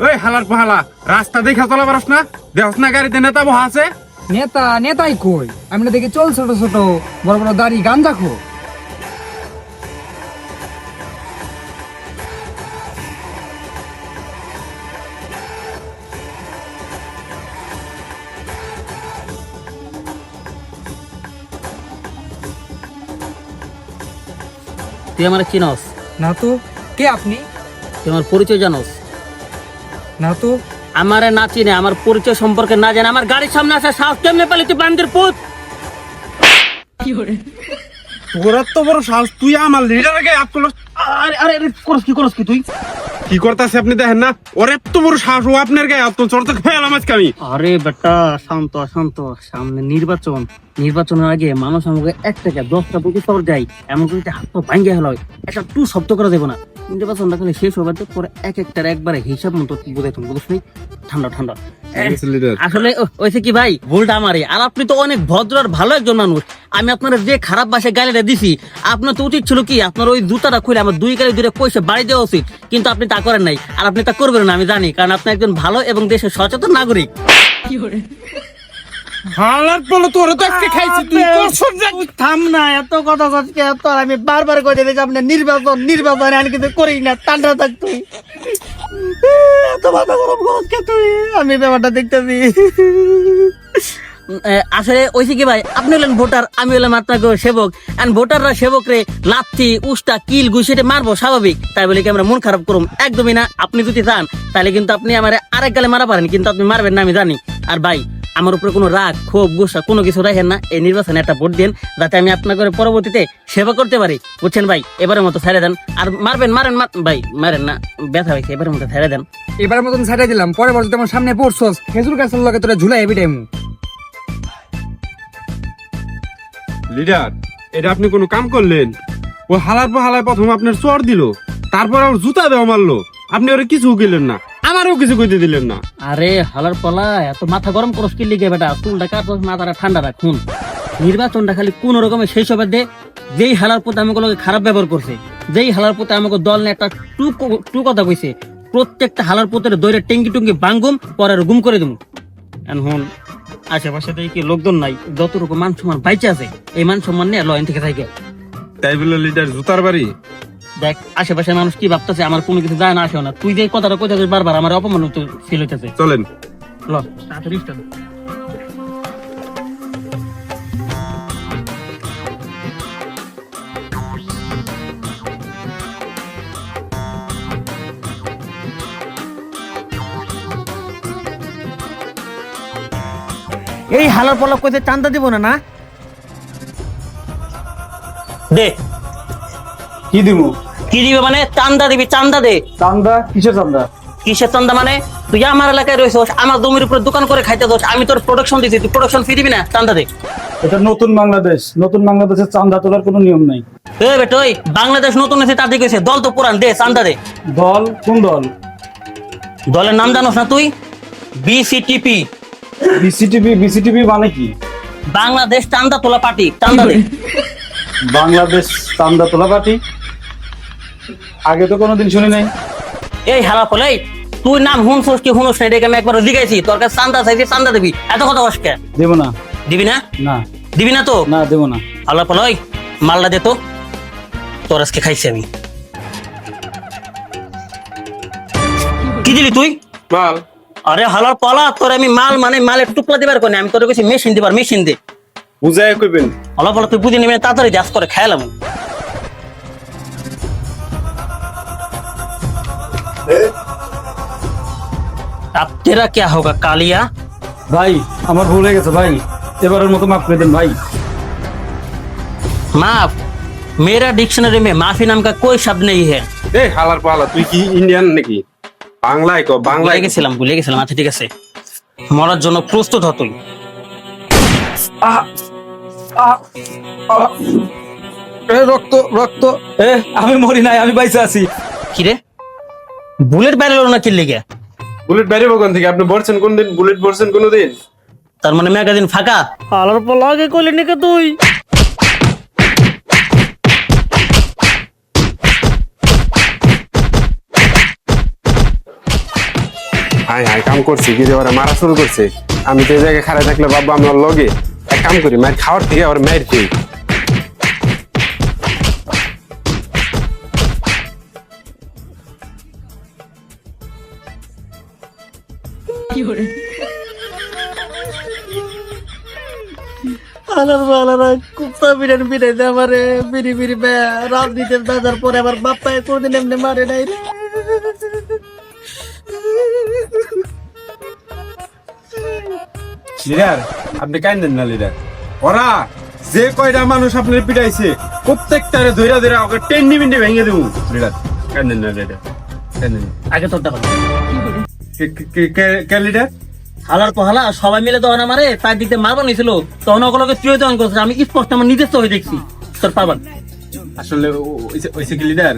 ওই হালার পাহালা রাস্তা দেখা চলা পারস না? দেখস না গাড়িতে নেতা বহা আছে? নেতাই কই? আমি না দেখি চল ছোট ছোট বড় বড় দাড়ি গান দেখো। তুই আমার চিনস? না তো। কে আপনি? তুই আমার পরিচয় জানোস? না তো। আমারে না চিনে, আমার পরিচয় সম্পর্কে না জানে আমার গাড়ির সামনে আসা সাহস কেমনে পেলি তুই বান্দির পুত? তোর এত বড় সাহস, তুই আমার লিডারের গায়ে হাত তুলস? আরে আরে আরে, করস কি তুই? কি করতেছে আপনি দেখেন না? ওর এত বড় সাহস, ও আপনার গায়ে হাত তুলছে। ওর তো খেয়ালাম আজকে আমি। আরে বেটা শান্ত শান্ত, সামনে নির্বাচনের আগে মানুষ আমাকে 1 টাকা 10টা প্রতিশোধ দেয়, এমন করে হাত পা ভাঙ্গে হলো একটা টু শব্দ করে দেবো না। নির্বাচনটা খালি শেষ হবে পরে এক একটার একবারে হিসাব মতো বুঝাই তুমি বুঝছ নি? ঠান্ডা ঠান্ডা। আসলে ওইসে কি ভাই, ভুলটা আমারই। আর আপনি তো অনেক ভদ্র আর ভালো একজন মানুষ। আমি আপনার যে খারাপ ভাষায় গালিটা দিছি, আপনার তো উচিত ছিল কি আপনার ওই জুতাটা খুলে আমার 2 গালি দূরে পয়সা বাড়ি দেওয়া উচিত, কিন্তু আপনি তা করেন নাই। আর আপনি তা করবেন না আমি জানি, কারণ আপনি একজন ভালো এবং দেশের সচেতন নাগরিক। হালার বলো, তোর তো একটা খাইছি, তুই করছ না? থাম না, এত কথা আজকে এত আমি বারবার কই দিয়েছি আপনি নির্বাচন আমি কিন্তু করি না। ঠান্ডা থাক তুই, এত মাথা গরম করছ কে তুই? আমি ব্যাপারটা দেখতেছি। আসলে ওইসে কি ভাই, আপনি হলেন ভোটার, আমি হলাম আপনাকে সেবক। এন্ড ভোটাররা সেবক রে লাথি উষ্টা কিল ঘুষিতে মারবো স্বাভাবিক, তাই বলে কি আমরা মন খারাপ করুম? একদমই না। আপনি যদি চান তাহলে কিন্তু আপনি আমার আরেক গালে মারা পারেন, কিন্তু আপনি মারবেন না আমি জানি। আর ভাই, আমার উপরে কোনো রাগ ক্ষোভ গুসা কোনো কিছু রাখেন না। এই নির্বাচনে একটা ভোট দেন, যাতে আমি আপনাকে পরবর্তীতে সেবা করতে পারি, বুঝছেন ভাই? এবারের মতো ছেড়ে দেন। আর মারবেন ভাই, মারেন না, ব্যথা হয়েছে, এবারের মতো ছেড়ে দেন। এবার মতন ছাড়াই দিলাম, পরে বছর তোমার সামনে পড়ছস খেজুর গাছের লগে তোরা ঝুলাই এভি টাইম। লিডার, এটা আপনি কোনো কাম করলেন? ও হালার পর হালায় প্রথম আপনার চর দিল, তারপর ওর জুতা দেওয়া মারলো, আপনি ওরা কিছু গেলেন না, আমারও কিছু কইতে দিলেন না। আরে হালার পলা, এত মাথা গরম করস কি লিগে বেটা? চুলটা কাটছ, মাথাটা ঠান্ডা রাখুন। নির্বাচনটা খালি কোন রকমের সেই সবের দে, যেই হালার পথে আমাকে লোকে খারাপ ব্যবহার করছে, যেই হালার পথে আমাকে দল নিয়ে একটা টু কথা কইছে, প্রত্যেকটা হালার পথের দৈরে টেঙ্গি টুঙ্গি বাঙ্গুম পরে গুম করে দিমু। এখন আশেপাশে কি লোকজন নাই, যতটুকু মান সম্মান বাইচে আছে এই মান সম্মান নিয়ে লয়ন থেকে থাকে। তাই বলে লিডার জুতার বাড়ি? দেখ আশেপাশের মানুষ কি ভাবতেছে, আমার কোনো কিছু যায় না আসে না। তুই যে কথাটা কইতে বারবার আমার অপমান ফিল হইতেছে। চলেন। ল তাড়াতাড়ি start। এই হালার পলক কইতে চান্দা দিব না? দে। কি দিব? কি দিবে মানে? চান্দা দিবি, চান্দা দে। চান্দা? কিসের চান্দা? কিসের চান্দা মানে? তুই আমার এলাকায় রয়েছিস, আমার জমির উপরে দোকান করে খাইতে দোষ, আমি তোর প্রোডাকশন দিছি, তুই প্রোডাকশন ফি দিবি না? চান্দা দে। এটা নতুন বাংলাদেশ, নতুন বাংলাদেশের চান্দা তোলার কোনো নিয়ম নাই। এ বেটই, বাংলাদেশ নতুন এসে তাতে কইছে, দল তো পুরান, দে চান্দা দে। দল? কোন দল? দলের নাম জানোস না তুই? বিসিটিপি। বিসিটিপি মানে কি? বাংলাদেশ চান্দা তোলা পার্টি, চান্দা দে। বাংলাদেশ চান্দা তোলা পার্টি? আগে তো কোনোদিন শুনি নাই। এই হালা ফলে তুই নাম হুনছস কি হুনস না এটা আমি একবার জিজ্ঞাসি, তোর কাছে চান্দা চাইছি, চান্দা দিবি, এত কথা কসকে? দেব না। দিবি না? না। দিবি না তো? না, দেব না। হালা ফলে মালটা দে তো, তোর আজকে খাইছি আমি। কি দিলি তুই? মাল। আরে হালার পালা, তোর আমি মাল মানে মালের টুকরা দিবার কোনে, আমি তোর কাছে মেশিন দিবার, মেশিন দে। বুঝায় কইবেন। হালা পালা তুই বুঝে নিবি না, তাড়াতাড়ি জাস করে খাইলাম। अब तेरा क्या होगा कालिया? ভাই আমার ভুল হয়ে গেছে ভাই, এবারের মতো মাফ করে দেন ভাই। माफ? मेरा डिक्शनरी में माफी नाम का कोई शब्द नहीं है। এই হালার পালা, তুই কি ইন্ডিয়ান নাকি? বাংলায় ক, বাংলায়। ভুলে গেছিলাম। আচ্ছা ঠিক আছে, মরার জন্য প্রস্তুত হ তুই। রক্ত রক্ত। আমি মরি নাই, আমি বাইসে আছি। কি রে, বুলেট বাইরে না কি লেগে? বুলেট বাইরে কোন থেকে? আপনি বলছেন কোন দিন বুলেট বলছেন কোন দিন? তার মানে ম্যাগাজিন ফাঁকা? আলার পর লাগে কইলি নাকি তুই? হাই হাই কাম করছি কি যে ওরা মারা শুরু করছে। আমি তো এই জায়গায় খাড়া থাকলে বাবা আমার লগে এক কাম করি, মায়ের খাওয়ার থেকে ওর মায়ের খেয়ে। আলারা কুত্তা বিড়ান বিড়াইতে আমারে বিড়ি বিড়ি রাত দিতে দাদার পরে আবার বাপ্পায় কোনদিন এমনি মারে নাই রে। লিডার আপনি কান্দেন না লিডার, ওরা যে কয়টা মানুষ আপনার পিটাইছে প্রত্যেকটারে ধইরা ধইরা ওকে টেন্ডি মিন্ডি ভেঙে দেবো। লিডার কান্দেন না লিডার, কান্দেন না। আগে তোরটা বল। কে লিডার? হালার পহালা সবাই মিলে তখন আমারে তার দিকে মারবা নিয়েছিল, তখন ওগুলোকে তুই তখন করছিস, আমি স্পষ্ট আমার নিজের চোখে দেখছি তোর পাবান। আসলে ওইসে কি লিডার,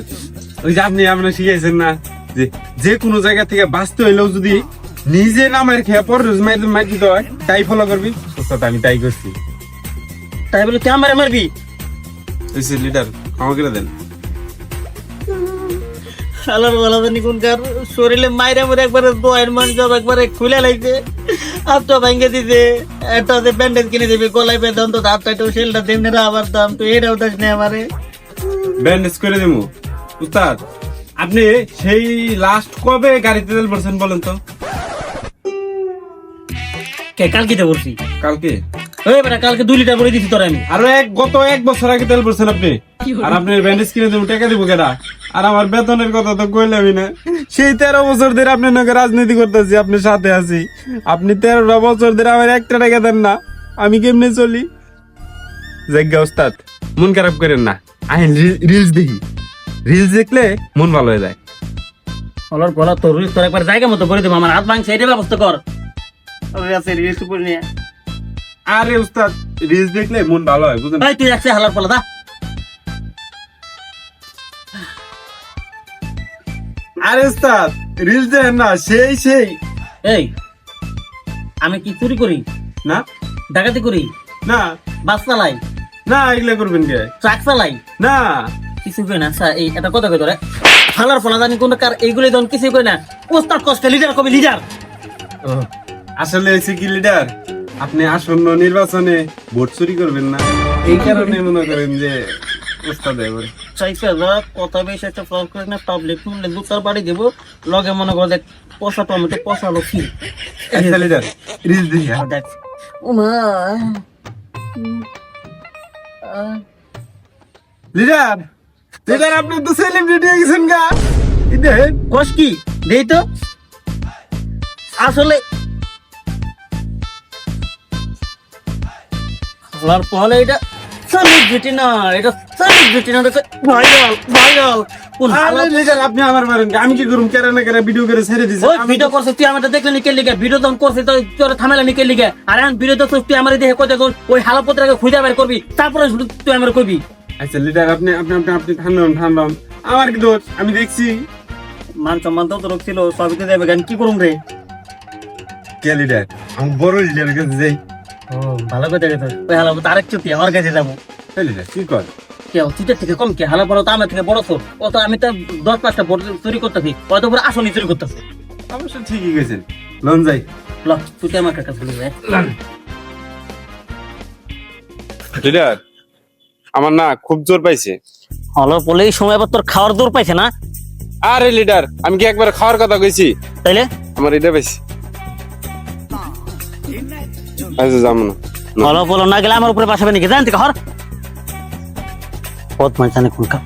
ওই যে আপনি আপনার শিখাইছেন না যে যে কোনো জায়গা থেকে বাঁচতে হইলেও যদি নিজে নামের খেয়ে পর মাইর দিতে হয় তাই ফলো করবি। সত্যতা আমি তাই করছি। তাই বলে তুই আমারে মারবি? ওইসে লিডার ক্ষমা করে দেন। হালার বলা জানি কোনকার শরীরে মাইরা মরে একবারে দোয়ের মান সব একবারে খুলে লাগছে, হাতটা ভেঙে দিছে, একটা ব্যান্ডেজ কিনে দিবি গলায় বেঁধে অন্তত হাতটা একটু সেলটা দেন না আবার দাম, তুই এটাও দাস না আমারে। ব্যান্ডেজ করে দেবো। উস্তাদ আপনি সেই লাস্ট কবে গাড়িতে তেল ভরছেন বলেন তো? কে কালকে তো বলছি? কালকে? ওই বেটা কালকে 2 লিটার বলে দিছি তোর আমি। আরো গত 1 বছর আগে তেল ভরছেন আপনি, আর আপনি ব্যান্ডেজ কিনে দেবো টাকা দিব কেডা? আর আমার বেতনের কথা তো কইলামই না। সেই 13 বছর ধরে আপনার নাকি রাজনীতি করতেছি, আপনার সাথে আছি। আপনি 13টা বছর ধরে আমার একটা টাকা দেন না, আমি কেমনে চলি? জায়গা ওস্তাদ মন খারাপ করেন না, আমি রিলস দেখি, রিলস দেখলে মন ভালো হয়ে যায়। হলার বলা তোর তোর একবার জায়গা মতো করে দেবো, আমার হাত ভাঙছে এটা ব্যবস্থা কর। ওরে আছে রিলস উপর নিয়ে। আরে উস্তাদ রিলস দেখলে মন ভালো হয় বুঝলেন? ভাই তুই একসে হালার পলা দা। আরে উস্তাদ রিলস দেখেন না, সেই এই আমি কি চুরি করি, না ডাকাতি করি, না বাস চালাই, না এগুলা করবেন কে? ট্রাক চালাই, না কিছু করি না। এই এটা কথা কই তোরে হালার পলা জানি কোন কার এইগুলো দন কিছু করি না। ওস্তাদ কষ্ট লিডার কবি লিডার। আসলে হয়েছে কি লিডার, আপনি আসন্ন নির্বাচনে ভোট চুরি করবেন না, এই কারণে মনে করেন যে উস্তাদ এবার চাইছে যা কথা বেশি একটা ফ্লগ করে না, পাবলিক শুনলে দুটার বাড়ি দেবো লগে মনে করে দেখ পয়সা টমেটো পয়সা হলো কি আচ্ছা লিডার রিলস দেখি। দেখ উমা লিডার লিডার আপনি তো সেলিব্রিটি হয়ে গেছেন গা, দেখেন কস কি দেই তো আসলে হালার পহলে এটা সেলিব্রিটি না, এটা সেলিব্রিটি না, এটা ভাইরাল ভাইরাল। কোন আরে লিডার আপনি আমার মারেন, আমি কি করুম? কেন না কেন ভিডিও করে ছেড়ে দিছি। ওই ভিডিও করছিস তুই আমারটা দেখলে নিকে লিগে, ভিডিও যখন করছিস তো তোর থামেলা নিকে লিগে, আর এখন ভিডিও তো তুই আমার দেখে কইতে ওই হালাপত্রাকে খুঁজে বের করবি, তারপরে তুই আমার কইবি। আচ্ছা লিডার আপনি আপনি আপনি আপনি ঠান্ডান, আমার কি দোষ? আমি দেখছি। মান সম্মান তো তোর ছিল সবই তো দেবে, গান কি করুম রে? কে লিডার? আমি বড় লিডারের কাছে যাই। ও ভালো কথা গেছে, ওই হালাপত আরেক চুতি আমার কাছে যাবো। এই লিডার কি কর? কেউ তুইটার থেকে কম কে হালা বড় তো আমার থেকে বড় তো, ও তো আমি তো 10-5টা বড় চুরি করতেছি, হয়তো পুরো আসনি চুরি করতেছে। অবশ্য ঠিকই গেছেন, লন যাই। ল তুই তো আমার কাছে চলে যায়। লিডার আমার না খুব জোর পাইছে। হলো বলে এই সময় আবার তোর খাওয়ার দূর পাইছে না? আরে লিডার আমি কি একবার খাওয়ার কথা কইছি? তাইলে আমার এটা পাইছি। আচ্ছা যাবো না। হলো বলো না গেলে আমার উপরে বাসাবে নাকি, জান থেকে হর পথ মাঝখানে খুলকা।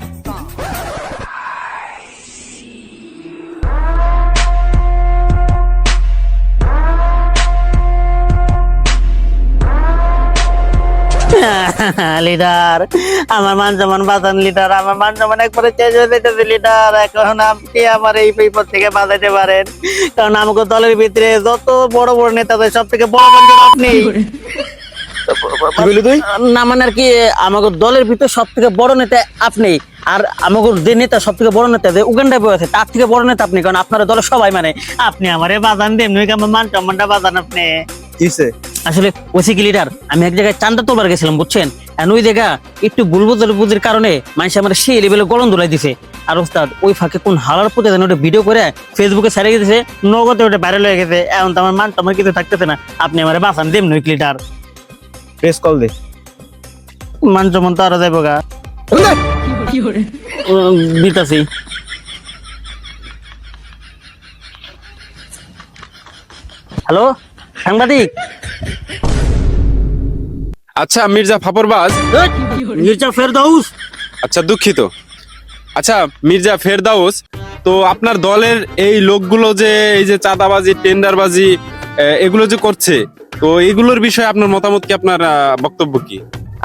লিডার আমার মান যেমন বাঁচান লিডার, আমার মান যেমন একবারে চেঞ্জ হয়ে যেতেছে লিডার। এখন আপনি আমার এই বিপদ থেকে বাঁচাতে পারেন, কারণ আমাকে দলের ভিতরে যত বড় বড় নেতা সব থেকে বড় বড় আপনি। না মানে আর কি আমাকে দলের ভিতরে সব থেকে বড় নেতা আপনি, আর আমাকে যে নেতা সব থেকে বড় নেতা যে উগান্ডায় বসে আছে তার থেকে বড় নেতা আপনি, কারণ আপনার দলের সবাই মানে আপনি আমারে বাজান দেন আমার মান সম্মানটা বাজান আপনি। আসলে ওসি কি লিডার আমি এক জায়গায় চান্দা তোলবার গেছিলাম বুঝছেন, ওই জায়গা একটু বুঝির কারণে মানুষ আমার সেই লেভেলে গলন ধুলাই দিছে। আর ওস্তাদ ওই ফাঁকে কোন হালার পুতে যেন ওটা ভিডিও করে ফেসবুকে ছেড়ে গেছে, নগদে ওটা ভাইরাল হয়ে গেছে। এখন তো আমার মানটা আমার কিছু থাকতেছে না, আপনি আমার বাঁচান দেম নই ক্লিটার প্রেস কল দে। মান যেমন তো আরো যাইব গা দিতাছি। হ্যালো সাংবাদিক। আচ্ছা মির্জা ফাপরবাজ, মির্জা ফেরদাউস। আচ্ছা দুঃখিত। আচ্ছা মির্জা ফেরদাউস, তো আপনার দলের এই লোকগুলো যে এই যে চাঁদাবাজি টেন্ডারবাজি এগুলো যে করছে, তো এগুলোর বিষয়ে আপনার মতামত কি, আপনার বক্তব্য কি?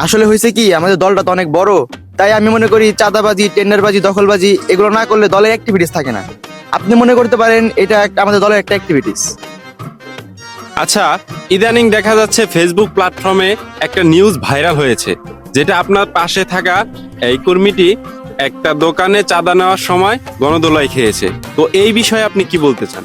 আসলে হয়েছে কি, আমাদের দলটা তো অনেক বড়, তাই আমি মনে করি চাঁদাবাজি টেন্ডারবাজি দখলবাজি এগুলো না করলে দলের অ্যাক্টিভিটিস থাকে না। আপনি মনে করতে পারেন এটা আমাদের দলের একটা অ্যাক্টিভিটিস। আচ্ছা, ইদানিং দেখা যাচ্ছে ফেসবুক প্ল্যাটফর্মে একটা নিউজ ভাইরাল হয়েছে, যেটা আপনার পাশে থাকা এই কর্মীটি একটা দোকানে চাঁদা নেওয়ার সময় গণদোলাই খেয়েছে। তো এই বিষয়ে আপনি কি বলতে চান?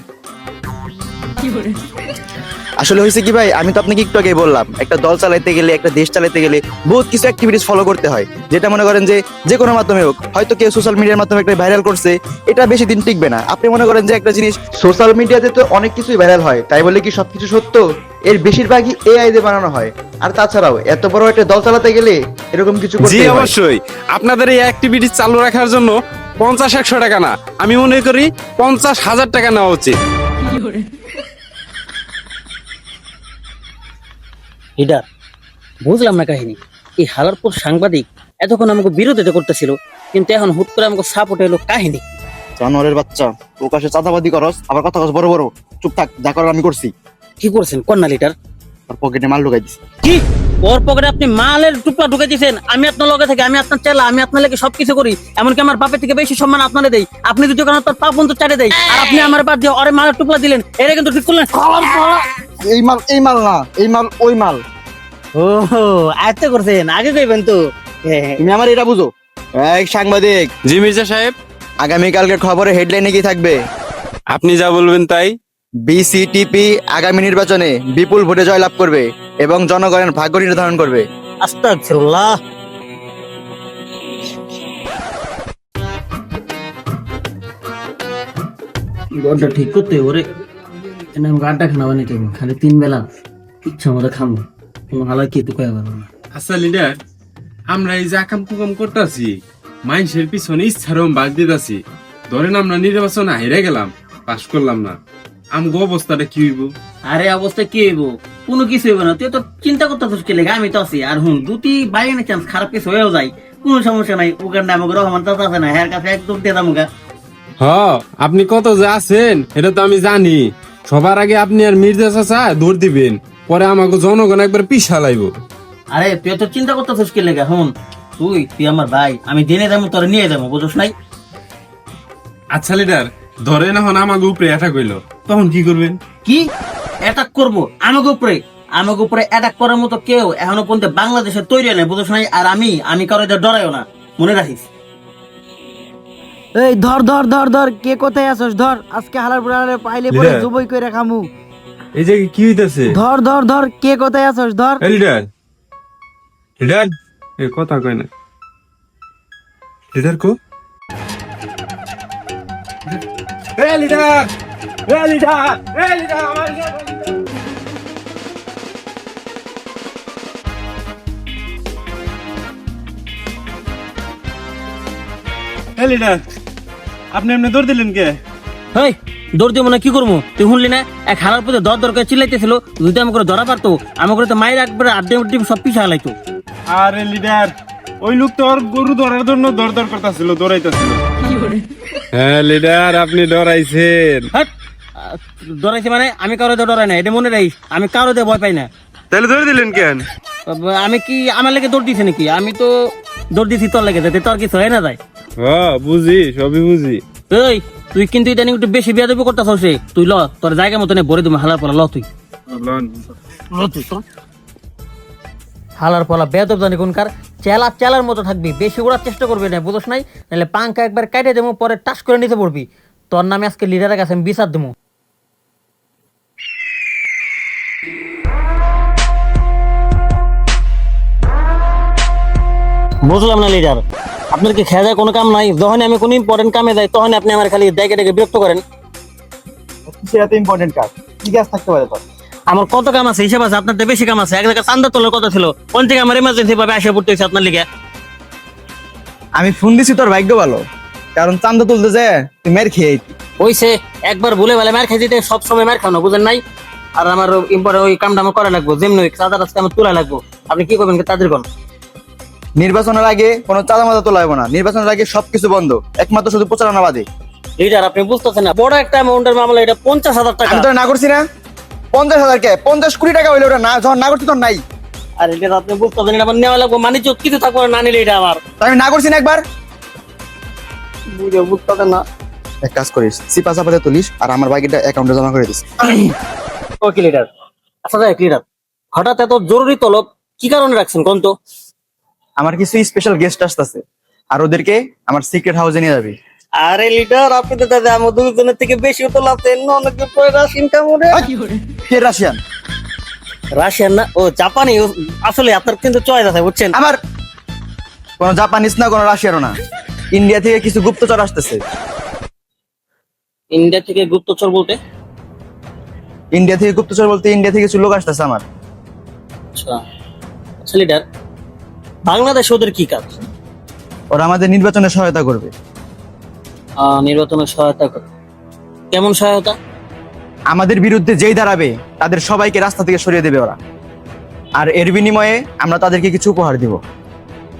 আসলে হয়েছে কি ভাই, আমি তো আপনাকে একটু আগেই বললাম, একটা দল চালাইতে গেলে একটা দেশ চালাইতে গেলে বহুত কিছু অ্যাক্টিভিটিস ফলো করতে হয়, যেটা মনে করেন যে কোনো মাধ্যমে হোক, হয়তো কেউ সোশ্যাল মিডিয়ার মাধ্যমে একটা ভাইরাল করছে, এটা বেশি দিন টিকবে না। আপনি মনে করেন যে একটা জিনিস সোশ্যাল মিডিয়াতে তো অনেক কিছুই ভাইরাল হয়, তাই বলে কি সবকিছু সত্য? এর বেশিরভাগই এআই দিয়ে বানানো হয়। আর তাছাড়াও এত বড় একটা দল চালাতে গেলে এরকম কিছু জি করতে হয়। অবশ্যই, আপনাদের এই অ্যাক্টিভিটি চালু রাখার জন্য 50-100 টাকা না, আমি মনে করি 50,000 টাকা নেওয়া উচিত। লিডার, বুঝলাম না কাহিনী। এই হালারপুর সাংবাদিক এতক্ষণ আমাকে বিরোধিতা করতেছিল, কিন্তু এখন হুট করে আমাকে সাপোর্ট এলো, কাহিনী জানোয়ারের বাচ্চা, প্রকাশে চাঁদাবাদি করস, আবার কথা কস বড় বড়। চুপ থাক, যা করার আমি করছি। কি করছেন কন্যা লিডার? তার পকেটে মাল ঢুকাই দিছি। কি ওর পকেটে আপনি মালের টুকরা ঢুকে দিয়েছেন? আমি আপনার লগে থেকে, আমি আপনার চেলা, আমি আপনার লেগে সবকিছু করি, এমনকি আমার বাপের থেকে বেশি সম্মান আপনারে দেই। আপনি যদি ওখানে তার পা পর্যন্ত চাটে দেয়, আর আপনি আমার বাদ দিয়ে ওরে মালের টুকরা দিলেন, এটা কিন্তু ঠিক করলেন। এই মাল না, এই মাল ওই মাল। ও আয়ত্ত করছেন, আগে কইবেন তো। তুমি আমার এটা বুঝো। এই সাংবাদিক, জি মির্জা সাহেব, আগামীকালকের খবরে হেডলাইনে কি থাকবে? আপনি যা বলবেন তাই। বিসিটিপি আগামী নির্বাচনে বিপুল ভোটে জয়লাভ করবে এবং জনগণের ভাগ্য নির্ধারণ করবে। আস্তাগফিরুল্লাহ। গড়টা ঠিক করতে ওরে, এনে আমি গাড়টা খানা বানাইতে হবে, খালি 3 বেলা ইচ্ছা মতো খামো, কোনো হালা কি তো কয়া পারবো না। আচ্ছা লিডার, আমরা এই যে আকাম কুকাম করতেছি, মানুষের পিছনে ইচ্ছারম বাদ দিতেছি, ধরেন আমরা নির্বাচনে হেরে গেলাম, পাশ করলাম না, আমগো অবস্থাটা কি হইব? আরে অবস্থা কি হইব? কোনো কিছু হইব না, তুই তো চিন্তা করতেছিস কি লেগে? আমি তো আছি। আর হুন, দুটি বাইরে চান্স খারাপ কিছু হয়েও যায়, কোনো সমস্যা নাই। ওখানে আমাকে রহমান চাচা আছে না, এর কাছে একদম দিয়ে দামুগা। আপনি কত যে আছেন এটা তো আমি জানি। সবার আগে আপনি আর মির্জা চাচা দৌড় দিবেন, পরে আমাকে জনগণ একবার পিছা লাইব। আরে তুই তো চিন্তা করতেছিস কি লেগে? হুন, তুই আমার ভাই, আমি দিনে যাবো, তোরে নিয়ে যাবো, বুঝছ নাই? আচ্ছা লিডার, ধরেন এখন আমাকে উপরে অ্যাটাক হইলো, তখন কি করবেন? কি অ্যাটাক করবো আমাকে উপরে? আমাকে উপরে অ্যাটাক করার মতো কেউ এখনো পর্যন্ত বাংলাদেশে তৈরি হয় না, বুঝছ নাই? আর আমি কারো ডরাইও না, মনে রাখিস। এই ধর ধর ধর ধর, কে কোথায় আছস? ধর, আজকে হালার বুড়ারে পাইলে পরে লিডার। জুবই কইরা খামু। এই যে কি হইতাছে? ধর ধর ধর, কে কোথায় আছস? ধর। লিডার, লিডার এ কথা কয় না। Leader co? A leader, a leader, a leader, আমার লিডার, আপনি এমনি দৌড় দিলেন কে? হেই, দৌড় দিব না কি করবো? তুই শুনলি না, এক হালার পথে দর করে চিল্লাইতেছিল, যদি আমাকে ধরা পারতো, আমাকে তো মায়ের একবারে আড্ডে সব পিছা হালাইতো। আরে লিডার, ওই লোক তো ওর গরু ধরার জন্য দর করতেছিল, দৌড়াইতেছিল। হ্যাঁ লিডার, আপনি ডরাইছেন। হাট, ডরাইছে মানে? আমি কারো ডরাই না, এটা মনে রাখিস। আমি কারো দিয়ে ভয় পাই না। তাহলে দৌড় দিলেন কেন? আমি কি আমার লেগে দৌড় দিছি নাকি? আমি তো দৌড় দিছি তোর লেগে, যাতে তোর কিছু হয় না যায়। বুঝি, সবই বুঝি। এই তুই কিন্তু ইদানিং একটু বেশি বিয়াদবি করতেছস রে। তুই ল, তোর জায়গা মতো ভরে তুমি হালার পলা, ল তুই। হালার পলা বেদব জানি কোনকার, চেলার মতো থাকবি, বেশি ওড়ার চেষ্টা করবি না, বুঝছ নাই? নাহলে পাঙ্কা একবার কাটে দেবো, পরে টাস করে নিতে পড়বি। তোর নামে আজকে লিডারের কাছে আমি বিচার দেবো। বুঝলাম না লিডার, আপনার কি খেয়ে যায় কোনো কাম নাই? যখন আমি কোনো ইম্পর্টেন্ট কামে যাই তখন আপনি আমার খালি ডেকে ডেকে বিরক্ত করেন। সেটা তো ইম্পর্টেন্ট কাজ, কি কাজ থাকতে পারে তোর? আমার কত কাম আছে হিসাব আছে, আপনার তো বেশি কাম আছে। এক জায়গায় চান্দা তোলার কথা ছিল, কোন থেকে আমার ইমার্জেন্সি ভাবে আসে পড়তেছে আপনার লিগে। আমি ফোন দিছি তোর ভাগ্য ভালো, কারণ চান্দা তুলতে যায় তুই মের খেয়ে আইতি। ওইসে একবার ভুলে বেলা মার খাইতে সব সময় মার খাওয়ানো, বুঝেন নাই? আর আমার ইম্পর্টেন্ট ওই কামটা আমার করা লাগবো, যেমনি ওই চাঁদা রাস্তা আমার তোলা লাগবো। আপনি কি করবেন তাদের কোন? নির্বাচনের আগে কোনো চাঁদা মাদা তোলা হবে না, নির্বাচনের আগে সবকিছু বন্ধ, একমাত্র শুধু প্রচারণা বাদে। লিডার আপনি বুঝতেছেন না, বড় একটা অ্যামাউন্টের মামলা, এটা 50,000 টাকা। আমি তোর না করছি না? 50,000 কে 50 কোটি টাকা হইলে ওটা না, যখন না করছি তোর নাই। আর এটা আপনি বুঝতেছেন, এটা আমার নেওয়া লাগবো, মানে কিছু থাকবো না নিলে এটা আমার। তা আমি না করছি না একবার? বুঝতেছেন না? এক কাজ করিস, সিপা চাপাতে তুলিস আর আমার বাকিটা অ্যাকাউন্টে জমা করে দিস। Okay leader. আচ্ছা যাই লিডার, হঠাৎ এত জরুরি তলব কি কারণে রাখছেন কোন তো? আমার কিছু স্পেশাল গেস্ট আসতেছে, আর ওদেরকে আমার সিক্রেট হাউসে নিয়ে যাবি। আরে লিডার, আপনি তো দাদা আমার দুজনের থেকে বেশি তো লাভছেন, অনেক ইনকাম করে। কে রাশিয়ান? রাশিয়ান না, ও জাপানি। আসলে আপনার কিন্তু চয়েস আছে বুঝছেন। আমার কোনো জাপানিজ না, কোনো রাশিয়ানও না, ইন্ডিয়া থেকে কিছু গুপ্তচর আসতেছে। ইন্ডিয়া থেকে গুপ্তচর বলতে? ইন্ডিয়া থেকে গুপ্তচর বলতে ইন্ডিয়া থেকে কিছু লোক আসতেছে আমার। আচ্ছা আচ্ছা লিডার, বাংলাদেশ ওদের কি কাজ? ওরা আমাদের নির্বাচনে সহায়তা করবে। নির্বাচনের সহায়তা করে? কেমন সহায়তা? আমাদের বিরুদ্ধে যেই দাঁড়াবে তাদের সবাইকে রাস্তা থেকে সরিয়ে দেবে ওরা, আর এর বিনিময়ে আমরা তাদেরকে কিছু উপহার দিব।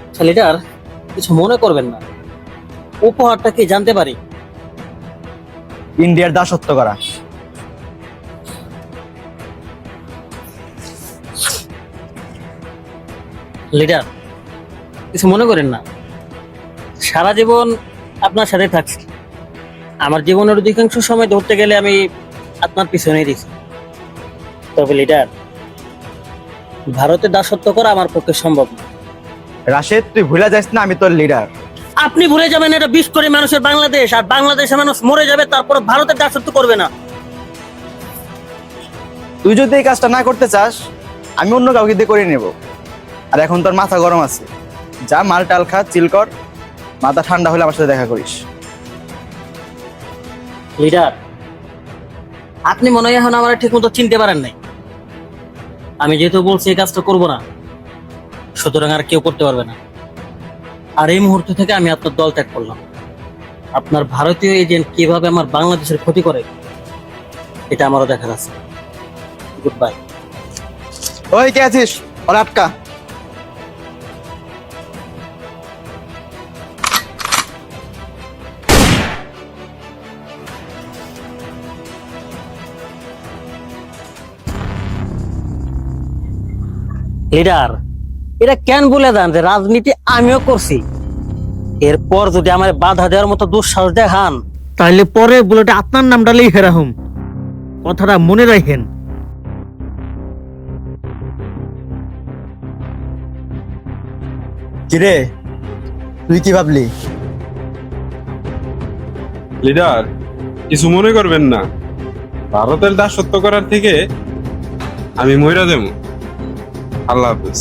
আচ্ছা লিডার, কিছু মনে করবেন না, উপহারটা কি জানতে পারি? ইন্ডিয়ার দাসত্ব করা। লিডার কিছু মনে করেন না, সারা জীবন আপনার সাথে থাকছি, আমার জীবনের অধিকাংশ সময় ধরতে গেলে আমি আপনার পিছনে দিছি। তবে লিডার, ভারতের দাসত্ব করা আমার পক্ষে সম্ভব না। রাশেদ, তুই ভুলে যাস না আমি তোর লিডার। আপনি ভুলে যাবেন এটা 20 কোটি মানুষের বাংলাদেশ, আর বাংলাদেশের মানুষ মরে যাবে, তারপর ভারতের দাসত্ব করবে না। তুই যদি এই কাজটা না করতে চাস, আমি অন্য কাউকে দিয়ে করে নেব। আর এখন তোর মাথা গরম আছে, যা মাল টাল খা, চিল কর, মাথা ঠান্ডা হলে আমার সাথে দেখা করিস। লিডার, আপনি মনে হয় এখন আমার ঠিক মতো চিনতে পারেন নাই। আমি যেহেতু বলছি এই কাজটা করবো না, সুতরাং আর কেউ করতে পারবে না। আর এই মুহূর্ত থেকে আমি আপনার দল ত্যাগ করলাম। আপনার ভারতীয় এজেন্ট কিভাবে আমার বাংলাদেশের ক্ষতি করে, এটা আমারও দেখার আছে। Good bye. ওই কে আছিস? ওরা আটকা। লিডার, এটা কেন বলে দেন যে রাজনীতি আমিও করছি? এরপর যদি আমার বাধা দেওয়ার মতো দুঃসাহস দেখান, তাহলে পরে বুলেটে আপনার নামটা লিখে রাখুন, কথাটা মনে রাখেন। কিরে, তুই কি ভাবলি? লিডার, কিছু মনে করবেন না, ভারতের দাসত্ব করার থেকে আমি মইরা দেবো। আল্লাহ হাফেজ।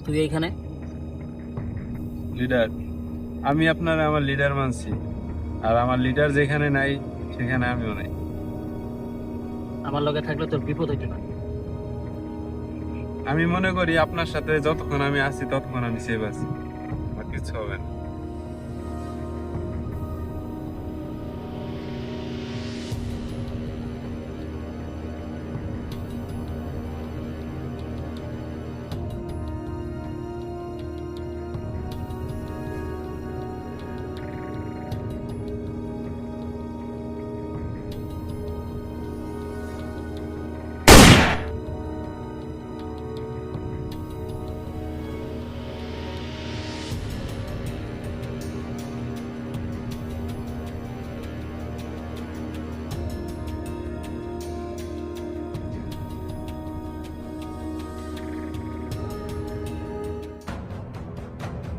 তুই এইখানে? লিডার, আমি আপনার আমার লিডার মানছি, আর আমার লিডার যেখানে নাই সেখানে আমিও নাই। আমার লগে থাকলে তোর বিপদ হইতে পারে। আমি মনে করি আপনার সাথে যতক্ষণ আমি আছি ততক্ষণ আমি সেভ আছি, আমার কিছু হবে না।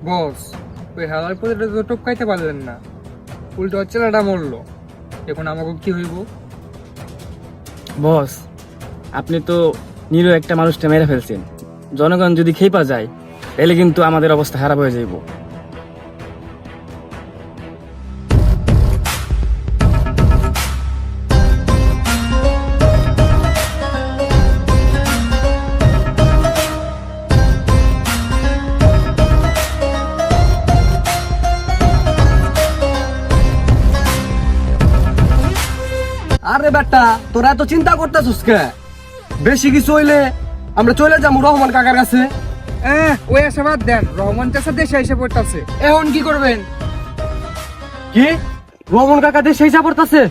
বস, ওই হালার প্রতিটা তো টপকাইতে পারলেন না, উল্টো ছেলেটা মরলো, এখন আমাকে কি হইব? বস, আপনি তো নিরীহ একটা মানুষটা মেরে ফেলছেন। জনগণ যদি খেপা যায় তাহলে কিন্তু আমাদের অবস্থা খারাপ হয়ে যাইব। আরে বেটা, তোরা এত চিন্তা করতেছিস কে? বেশি কিছু হইলে আমরা চলে যাবো রহমান কাকার কাছে। ওই আশা বাদ দেন, রহমান চাষা দেশে এসে পড়তেছে, এখন কি করবেন? কি রহমান কাকা দেশে হিসাব করতেছে?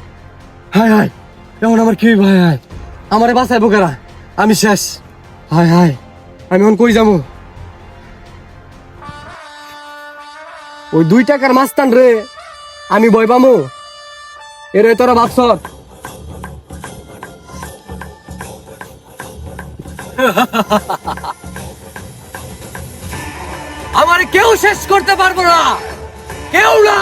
হায় হায়, এখন আমার কি ভাই? হায়, আমারে বাঁচাই বোকেরা, আমি শেষ। হায় হায়, আমি এখন কই যাবো? ওই 2 টাকার মাস্তান রে আমি ভয় পামু? এরে তোরা ভাবছ? আমার কেউ শেষ করতে পারবো না, কেউ না।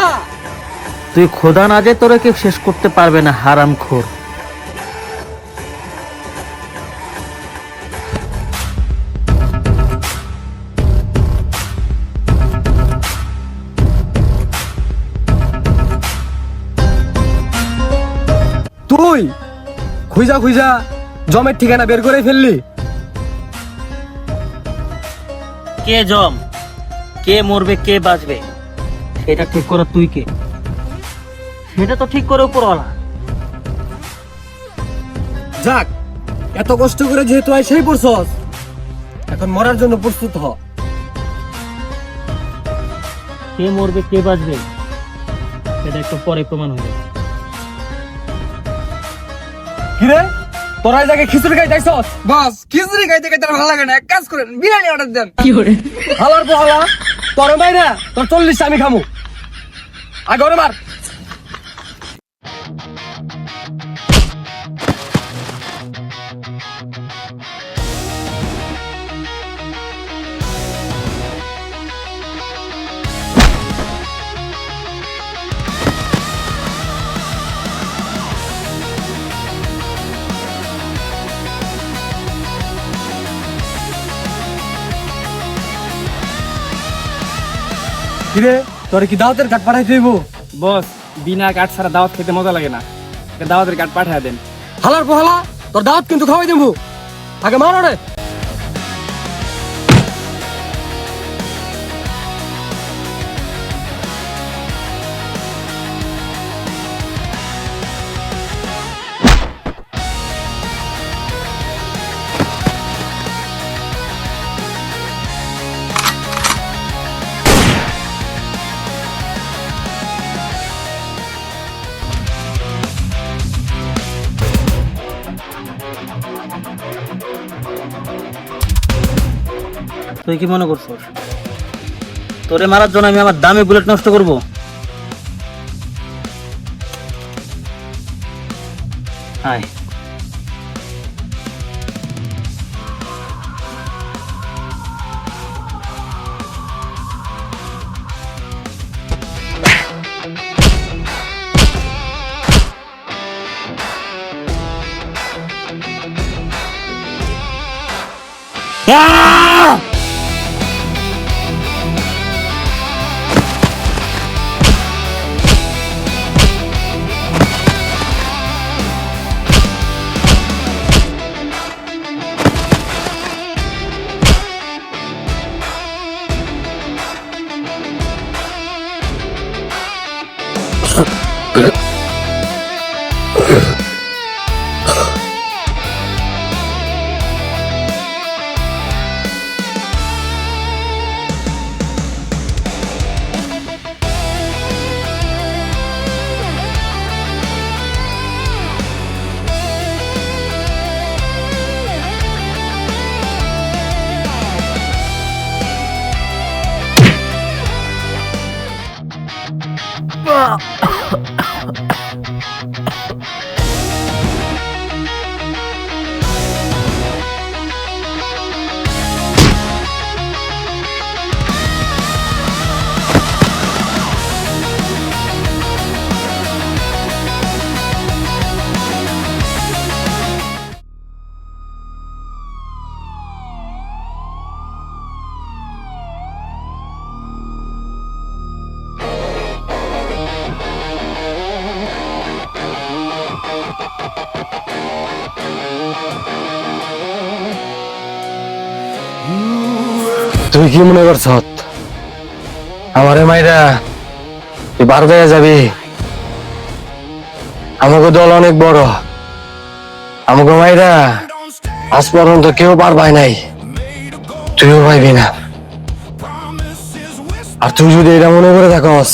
তুই খোদা না যে তোরা কেউ শেষ করতে পারবে না, হারামখোর। তুই খুঁজা খুঁজা জমের ঠিকানা বের করে ফেললি। কে জম, কে মরবে, কে বাঁচবে, সেটা ঠিক করা তুই কে? সেটা তো ঠিক করে উপরওয়ালা। যাক, এত কষ্ট করে যেহেতু সেই পড়ছস, এখন মরার জন্য প্রস্তুত হ। কে মরবে, কে বাঁচবে, সেটা একটু পরে প্রমাণ হবে। কিরে, তোরা এই জায়গায় খিচুড়ি খাই যাইছস? বস, খিচুড়ি খাইতে খাইতে আর ভালো লাগে না, এক কাজ করেন, বিরিয়ানি অর্ডার দেন। হালার পোহালা, তোর বাইরে তোর 40 আমি খামু। আগে ওরে মার। কিরে, তোর কি দাওয়াতের কার্ড পাঠাই দিব? বস, বিনা কাঠ ছাড়া দাওয়াত খেতে মজা লাগে না, একটা দাওয়াতের কাঠ পাঠিয়ে দেন। হালার পোহালা, তোর দাওয়াত কিন্তু খাওয়াই দেবো। আগে মার ওরে। তুই কি মনে করছিস তোরে মারার জন্য আমি আমার দামি বুলেট নষ্ট করব? আয়। তুই কি মনে করছ আমারে মাইরা তুই বার হয়ে যাবি? আমাকে দল অনেক বড়, আমাকে মাইরা আজ পর্যন্ত কেউ পার পায় নাই, তুইও পাইবি না। আর তুই যদি এটা মনে করে থাকস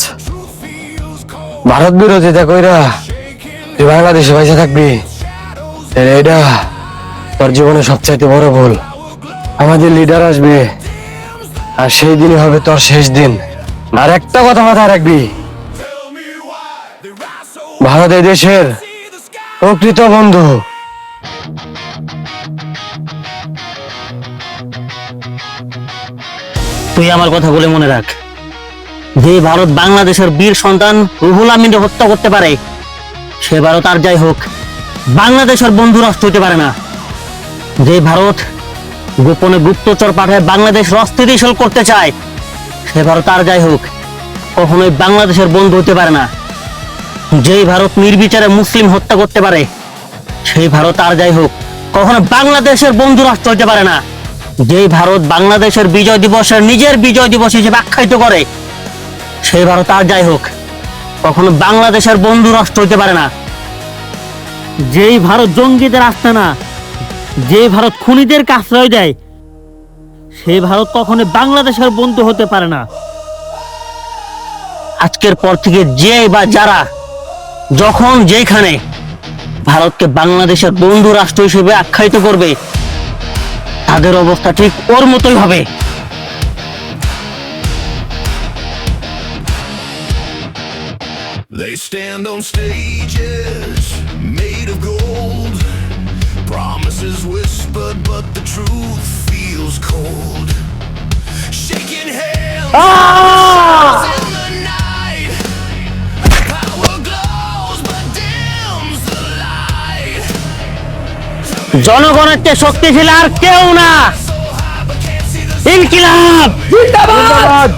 ভারত বিরোধিতা কইরা তুই বাংলাদেশে পয়সা থাকবি, তাহলে এটা তোর জীবনে সবচাইতে বড় ভুল। আমাদের লিডার আসবে আর সেই দিনই হবে তোর শেষ দিন। আর একটা কথা মাথায় রাখবি, ভারত এই দেশের প্রকৃত বন্ধু। তুই আমার কথা বলে মনে রাখ, যে ভারত বাংলাদেশের বীর সন্তান রুহুল আমিনকে হত্যা করতে পারে, সে ভারত আর যাই হোক বাংলাদেশের বন্ধু রাষ্ট্র হতে পারে না। যে ভারত গোপনে গুপ্তচর পাঠায় বাংলাদেশ অস্থিতিশীল করতে চায়, সে ভারত আর যাই হোক কখনোই বাংলাদেশের বন্ধু হতে পারে না। যেই ভারত নির্বিচারে মুসলিম হত্যা করতে পারে, সেই ভারত আর যাই হোক কখনো বাংলাদেশের বন্ধু রাষ্ট্র হতে পারে না। যেই ভারত বাংলাদেশের বিজয় দিবসের নিজের বিজয় দিবস হিসেবে আখ্যায়িত করে, সেই ভারত আর যাই হোক কখনো বাংলাদেশের বন্ধু রাষ্ট্র হতে পারে না। যেই ভারত জঙ্গিদের আস্তানা, যে ভারত খুনিদেরকে আশ্রয় দেয়, সেই ভারত কখনো বাংলাদেশের বন্ধু হতে পারে না। আজকের পর থেকে যে বা যারা যখন যেখানে ভারতকে বাংলাদেশের বন্ধু রাষ্ট্র হিসেবে আখ্যায়িত করবে, তাদের অবস্থা ঠিক ওর মতোই হবে। They stand on stages made of gold. Promises whispered, but the truth feels cold. Shaking hands in the night. Power glows, but dims the light. জনগণের চেয়ে শক্তিশালী আর কেউ না। ইনকিলাব জিন্দাবাদ।